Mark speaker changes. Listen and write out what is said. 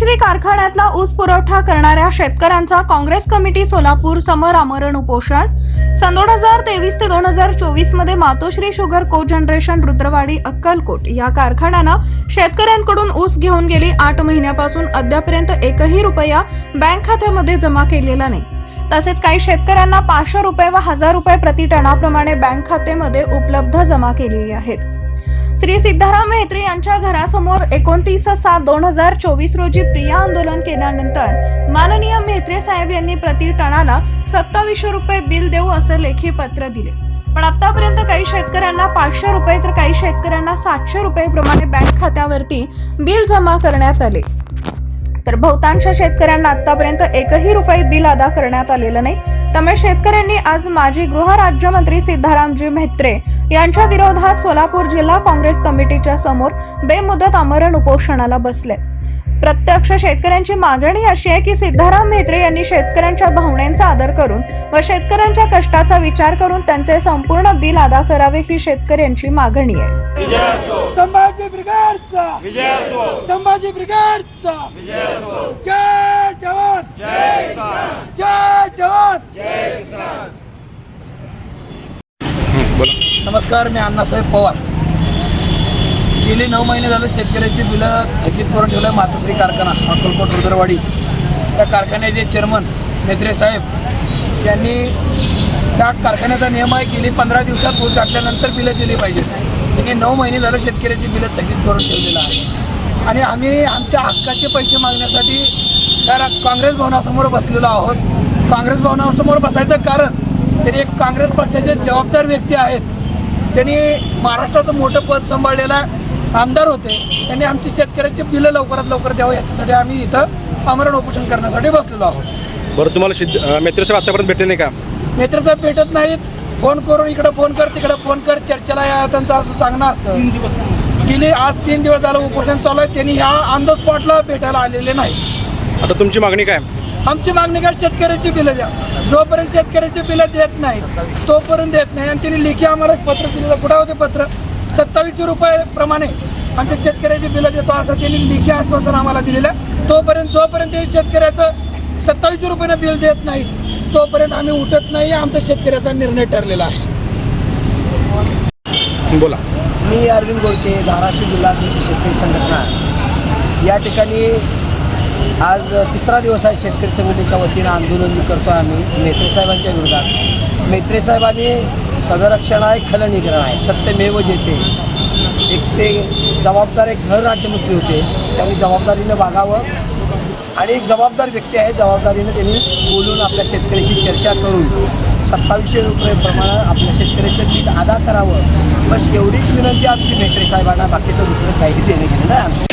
Speaker 1: मातोश्री कारखान्यातला ऊस पुरवठा करणाऱ्या शेतकऱ्यांचा काँग्रेस कमिटी सोलापूर समोर आमरण उपोषण. सन 2023 ते 2024 मध्ये मातोश्री शुगर को जनरेशन रुद्रवाडी अक्कलकोट या कारखान्यानं शेतकऱ्यांकडून ऊस घेऊन गेली 8 महिन्यापासून अद्यापर्यंत एकही रुपया बँक खात्यामध्ये जमा केलेला नाही. तसेच काही शेतकऱ्यांना 500 रुपये व 1000 रुपये प्रति टनाप्रमाणे बँक खात्यामध्ये उपलब्ध जमा केलेली आहेत. श्री सिद्धाराम म्हेत्रे यांच्या घरासमोर 29/7/2024 रोजी प्रिया आंदोलन केल्यानंतर माननीय म्हेत्रे साहेब यांनी प्रति टनाला 2700 रुपये बिल देऊ असे लेखी पत्र दिले. पण आतापर्यंत काही शेतकऱ्यांना 500 रुपये तर काही शेतकऱ्यांना 700 रुपये प्रमाणे बँक खात्यावरती बिल जमा करण्यात आले. तर बहुतांश शेतकऱ्यांना आतापर्यंत एकही रुपये बिल अदा करण्यात आलेलं नाही. त्यामुळे शेतकऱ्यांनी आज माजी गृह राज्यमंत्री सिद्धारामजी म्हेत्रे यांच्या विरोधात सोलापूर जिल्हा काँग्रेस कमिटीच्या समोर बेमुदत आमरण उपोषणाला बसले. प्रत्यक्ष शेतकऱ्यांची मागणी अशी आहे की सिद्धाराम म्हेत्रे यांनी शेतकऱ्यांच्या भावनांचा आदर करून व शेतकऱ्यांच्या कष्टाचा विचार करून त्यांचे संपूर्ण बिल अदा करावे ही शेतकऱ्यांची मागणी आहे.
Speaker 2: संभाजी ब्रिगेडचा विजय असो, संभाजी ब्रिगेडचा विजय असो. जय जवान जय किसान, जय जवान जय किसान.
Speaker 3: नमस्कार, मी अण्णासाहेब पवार. गेली 9 महिने झाले शेतकऱ्यांची बिलं थकीत करून ठेवलं. मातोश्री कारखाना अक्कलकोट रुद्रवाडी त्या कारखान्याचे चेअरमन म्हेत्रे साहेब यांनी त्या कारखान्याचा नियम आहे गेली 15 दिवसात ऊस काढल्यानंतर बिलं दिली पाहिजे. त्यांनी 9 महिने झाले शेतकऱ्यांची बिलं थकीत करून ठेवलेलं आहे आणि आम्ही आमच्या हक्काचे पैसे मागण्यासाठी त्या काँग्रेस भवनासमोर बसलेलो आहोत. काँग्रेस भवनासमोर बसायचं कारण त्यांनी एक काँग्रेस पक्षाचे जबाबदार व्यक्ती आहेत. त्यांनी महाराष्ट्राचं मोठं पद सांभाळलेला आमदार होते. त्यांनी आमची शेतकऱ्यांची बिलं लवकरात लवकर द्यावं याच्यासाठी आम्ही इथं आमरण उपोषण करण्यासाठी बसलेलो आहोत.
Speaker 4: बरं, तुम्हाला म्हेत्रे साहेब आतापर्यंत भेटले नाही का?
Speaker 3: म्हेत्रे साहेब भेटत नाहीत. फोन करून इकडे फोन कर तिकडे फोन कर चर्चेला या त्यांचं असं सांगणं असतं.
Speaker 2: 3 दिवस
Speaker 3: गेली आज 3 दिवस झालं उपोषण चालू आहे. त्यांनी ह्या ऑन द स्पॉटला भेटायला आलेले नाही.
Speaker 4: आता तुमची मागणी काय?
Speaker 3: आमची मागणी काय, शेतकऱ्याची बिलं द्या. जोपर्यंत शेतकऱ्याची बिलं देत नाही तोपर्यंत देत नाही. आणि त्यांनी लेखी आम्हाला एक पत्र दिलेलं. कुठं होते पत्र? 2700 रुपये प्रमाणे आमच्या शेतकऱ्याची बिलं देतो असं त्यांनी लेखी आश्वासन आम्हाला दिलेलं. जोपर्यंत शेतकऱ्याचं 2700 रुपयानं बिल देत नाहीत तोपर्यंत आम्ही उठत नाही. आमचा शेतकऱ्याचा निर्णय ठरलेला आहे.
Speaker 4: बोला.
Speaker 5: मी अरविंद गोडके, धाराशिव जिल्हाध्यक्ष शेतकरी संघटना. या ठिकाणी आज 3रा दिवस आहे शेतकरी संघटनेच्या वतीनं आंदोलन करतो आम्ही म्हेत्रे साहेबांच्या विरोधात. म्हेत्रे साहेबांनी सदरक्षण आहे, खलनिग्रह आहे, सत्यमेव जयते. एक ते जबाबदार एक घर राज्यमंत्री होते. त्यांनी जबाबदारीनं वागावं आणि एक जबाबदार व्यक्ती आहे. जबाबदारीनं त्यांनी बोलून आपल्या शेतकऱ्याशी चर्चा करून 2700 रुपये प्रमाणे आपल्या शेतकऱ्याचं बिल अदा करावं. बस एवढीच विनंती आमची म्हेत्रे साहेबांना. बाकीचं दुसरं काही देणे घेणं नाही आमचं.